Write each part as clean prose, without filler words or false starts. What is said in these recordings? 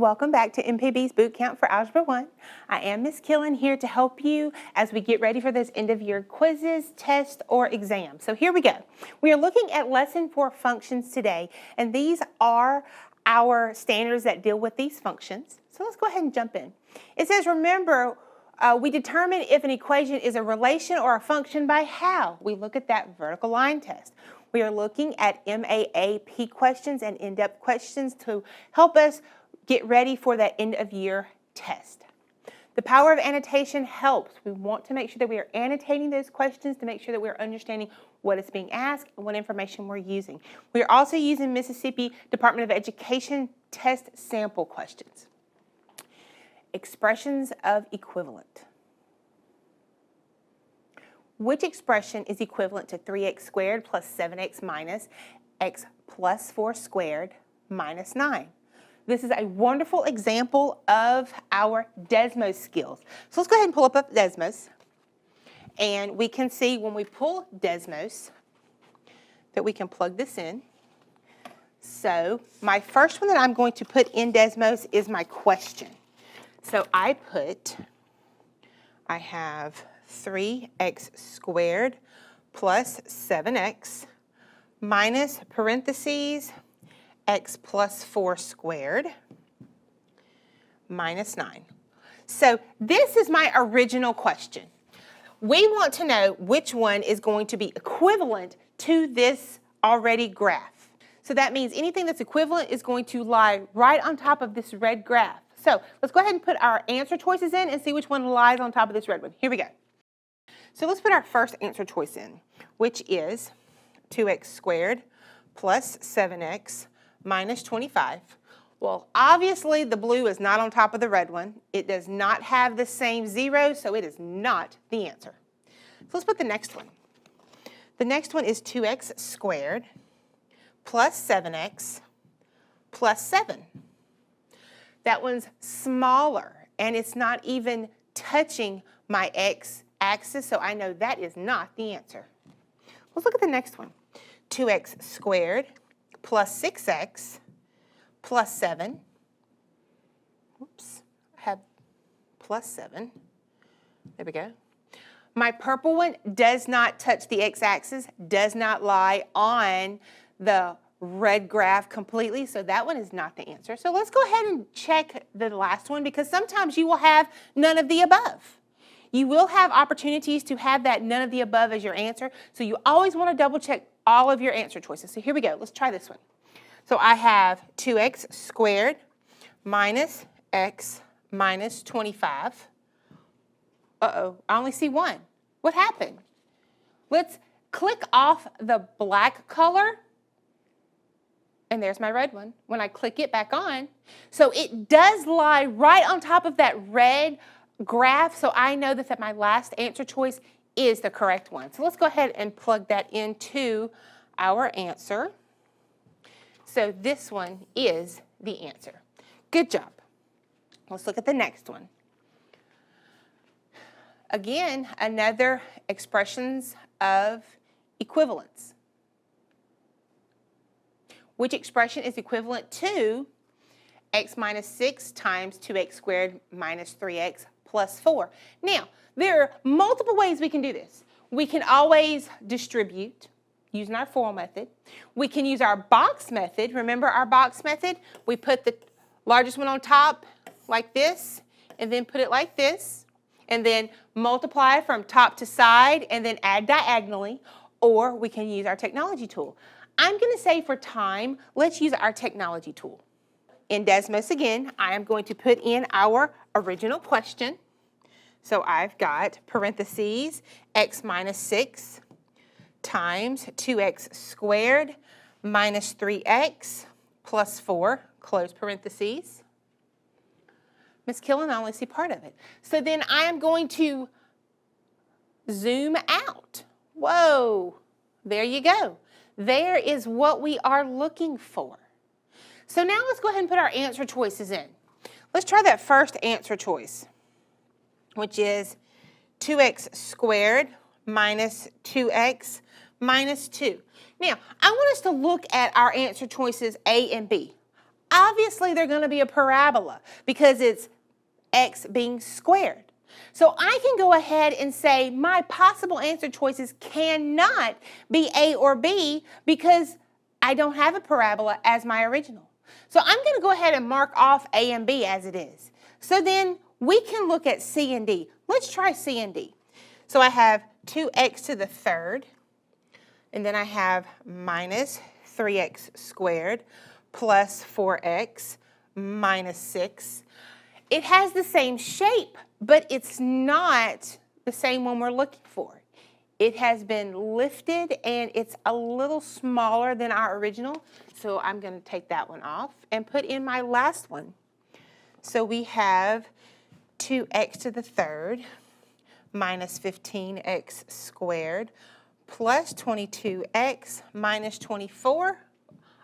Welcome back to MPB's Boot Camp for Algebra 1. I am Miss Killen here to help you as we get ready for those end-of-year quizzes, tests, or exams. So here we go. We are looking at Lesson 4 functions today, and these are our standards that deal with these functions. So let's go ahead and jump in. It says, remember, we determine if an equation is a relation or a function by how? We look at that vertical line test. We are looking at MAAP questions and in-depth questions to help us get ready for that end-of-year test. The power of annotation helps. We want to make sure that we are annotating those questions to make sure that we're understanding what is being asked and what information we're using. We are also using Mississippi Department of Education test sample questions. Expressions of equivalent. Which expression is equivalent to 3x squared plus 7x minus x plus 4 squared minus 9? This is a wonderful example of our Desmos skills. So let's go ahead and pull up Desmos. And we can see when we pull Desmos that we can plug this in. So my first one that I'm going to put in Desmos is my question. So I have 3x squared plus 7x minus parentheses x plus 4 squared minus 9. So this is my original question. We want to know which one is going to be equivalent to this already graph. So that means anything that's equivalent is going to lie right on top of this red graph. So let's go ahead and put our answer choices in and see which one lies on top of this red one. Here we go. So let's put our first answer choice in, which is 2x squared plus 7x minus 25. Well, obviously the blue is not on top of the red one. It does not have the same zero, so it is not the answer. So let's put the next one. The next one is 2x squared plus 7x plus 7. That one's smaller, and it's not even touching my x-axis, so I know that is not the answer. Let's look at the next one. 2x squared plus 6x plus 7. Oops, I have plus 7. There we go. My purple one does not touch the x-axis, does not lie on the red graph completely, so that one is not the answer. So let's go ahead and check the last one, because sometimes you will have none of the above. You will have opportunities to have that none of the above as your answer, so you always want to double check all of your answer choices. So here we go. Let's try this one. So I have 2x squared minus x minus 25. Uh-oh, I only see one. What happened? Let's click off the black color, and there's my red one. When I click it back on, so it does lie right on top of that red graph, so I know that my last answer choice is the correct one. So let's go ahead and plug that into our answer. So this one is the answer. Good job. Let's look at the next one. Again, another expressions of equivalence. Which expression is equivalent to x minus 6 times 2x squared minus 3x plus 4? Now, there are multiple ways we can do this. We can always distribute using our FOIL method. We can use our box method. Remember our box method? We put the largest one on top like this, and then put it like this, and then multiply from top to side, and then add diagonally, or we can use our technology tool. I'm going to say for time, let's use our technology tool. In Desmos again, I am going to put in our original question. So I've got parentheses x minus 6 times 2x squared minus 3x plus 4, close parentheses. Miss Killen, I only see part of it. So then I am going to zoom out. Whoa, there you go. There is what we are looking for. So now let's go ahead and put our answer choices in. Let's try that first answer choice, which is 2x squared minus 2x minus 2. Now, I want us to look at our answer choices A and B. obviously they're going to be a parabola because it's x being squared. So I can go ahead and say my possible answer choices cannot be A or B because I don't have a parabola as my original. So I'm going to go ahead and mark off A and B as it is. So then we can look at C and D. Let's try C and D. So I have 2x to the third, and then I have minus 3x squared plus 4x minus 6. It has the same shape, but it's not the same one we're looking for. It has been lifted and it's a little smaller than our original. So I'm going to take that one off and put in my last one. So we have 2x to the third minus 15x squared plus 22x minus 24.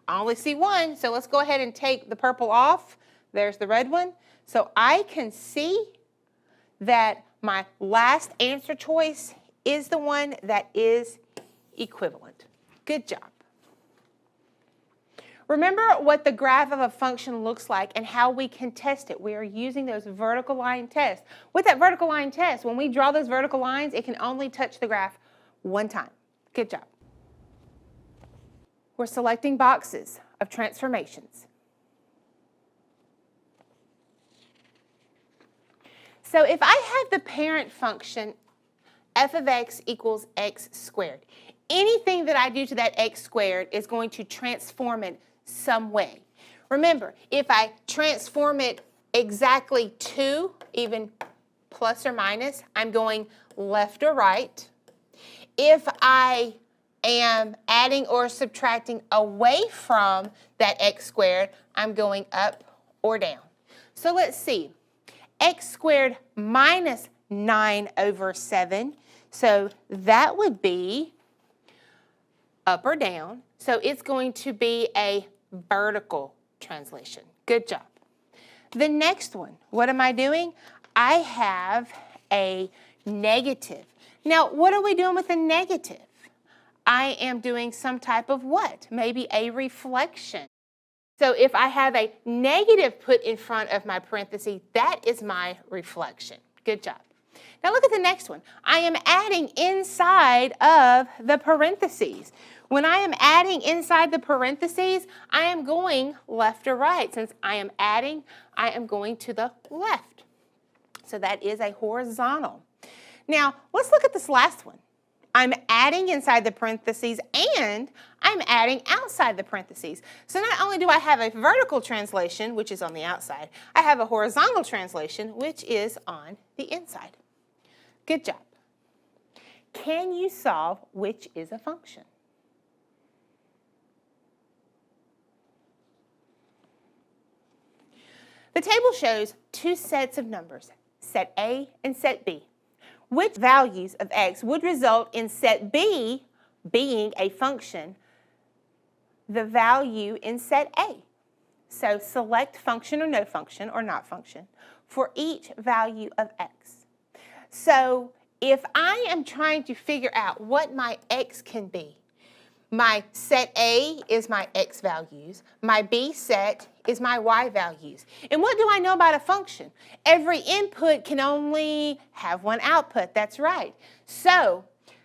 I only see one, so let's go ahead and take the purple off. There's the red one. So I can see that my last answer choice is the one that is equivalent. Good job. Remember what the graph of a function looks like and how we can test it. We are using those vertical line tests. With that vertical line test, when we draw those vertical lines, it can only touch the graph one time. Good job. We're selecting boxes of transformations. So if I have the parent function f of x equals x squared, anything that I do to that x squared is going to transform it some way. Remember, if I transform it exactly to, even plus or minus, I'm going left or right. If I am adding or subtracting away from that x squared, I'm going up or down. So let's see. X squared minus 9 over 7. So that would be up or down. So it's going to be a vertical translation. Good job. The next one, what am I doing? I have a negative. Now, what are we doing with a negative? I am doing some type of what? Maybe a reflection. So if I have a negative put in front of my parenthesis, that is my reflection. Good job. Now look at the next one. I am adding inside of the parentheses. When I am adding inside the parentheses, I am going left or right. Since I am adding, I am going to the left. So that is a horizontal. Now let's look at this last one. I'm adding inside the parentheses and I'm adding outside the parentheses. So not only do I have a vertical translation, which is on the outside, I have a horizontal translation, which is on the inside. Good job. Can you solve which is a function? The table shows two sets of numbers, set A and set B. Which values of x would result in set B being a function, the value in set A? So select function or no function or not function for each value of x. So if I am trying to figure out what my x can be, my set A is my x values, my B set is my y values. And what do I know about a function? Every input can only have one output, that's right. So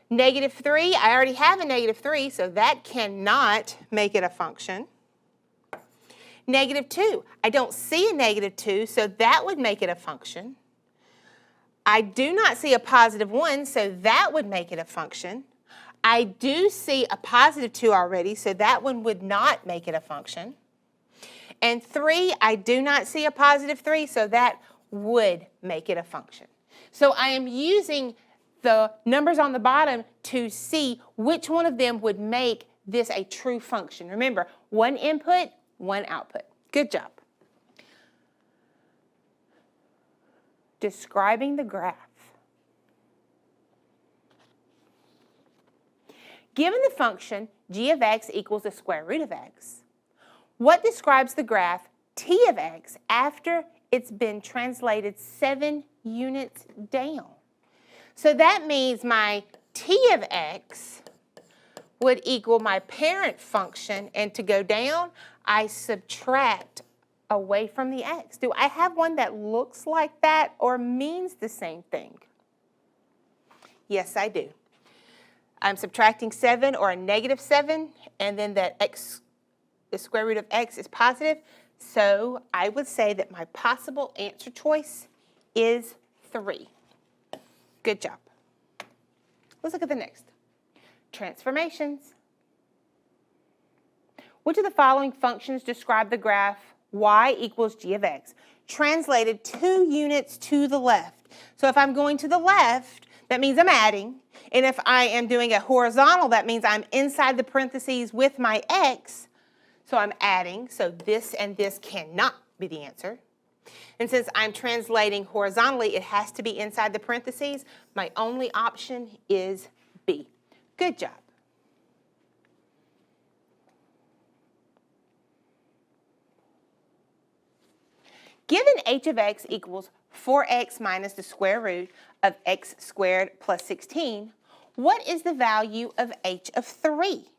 -3, I already have a -3, so that cannot make it a function. -2, I don't see a -2, so that would make it a function. I do not see a +1, so that would make it a function. I do see a +2 already, so that one would not make it a function. And 3, I do not see a +3, so that would make it a function. So I am using the numbers on the bottom to see which one of them would make this a true function. Remember, one input, one output. Good job. Describing the graph. Given the function g of x equals the square root of x, what describes the graph t of x after it's been translated 7 units down? So that means my t of x would equal my parent function, and to go down, I subtract away from the x. Do I have one that looks like that or means the same thing? Yes, I do. I'm subtracting 7 or a negative 7, and then that x, the square root of x is positive. So I would say that my possible answer choice is 3. Good job. Let's look at the next. Transformations. Which of the following functions describe the graph y equals g of x, translated 2 units to the left? So if I'm going to the left, that means I'm adding. And if I am doing a horizontal, that means I'm inside the parentheses with my x. So I'm adding. So this and this cannot be the answer. And since I'm translating horizontally, it has to be inside the parentheses. My only option is B. Good job. Given h of x equals 4x minus the square root of x squared plus 16, what is the value of h of 3?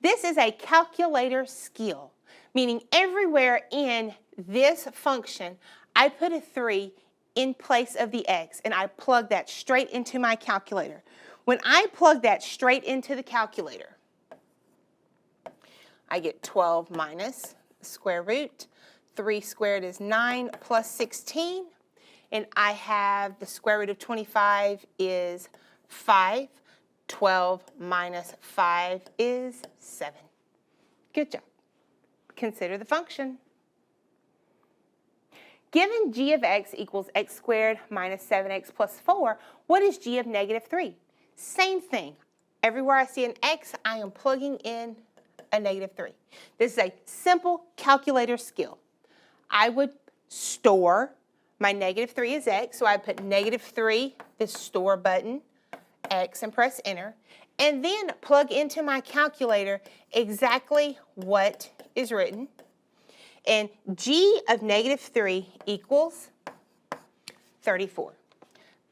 This is a calculator skill, meaning everywhere in this function, I put a 3 in place of the x, and I plug that straight into my calculator. When I plug that straight into the calculator, I get 12 minus the square root. 3 squared is 9 plus 16, and I have the square root of 25 is 5. 12 minus 5 is 7. Good job. Consider the function. Given g of x equals x squared minus 7x plus 4, what is g of negative 3? Same thing. Everywhere I see an x, I am plugging in a negative 3. This is a simple calculator skill. I would store my negative 3 as x, so I put negative 3, this store button, x, and press enter, and then plug into my calculator exactly what is written. And g of negative 3 equals 34.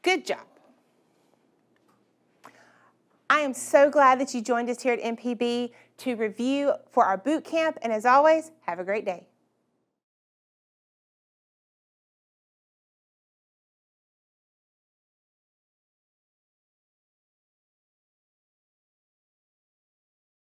Good job. I am so glad that you joined us here at MPB to review for our boot camp, and as always, have a great day.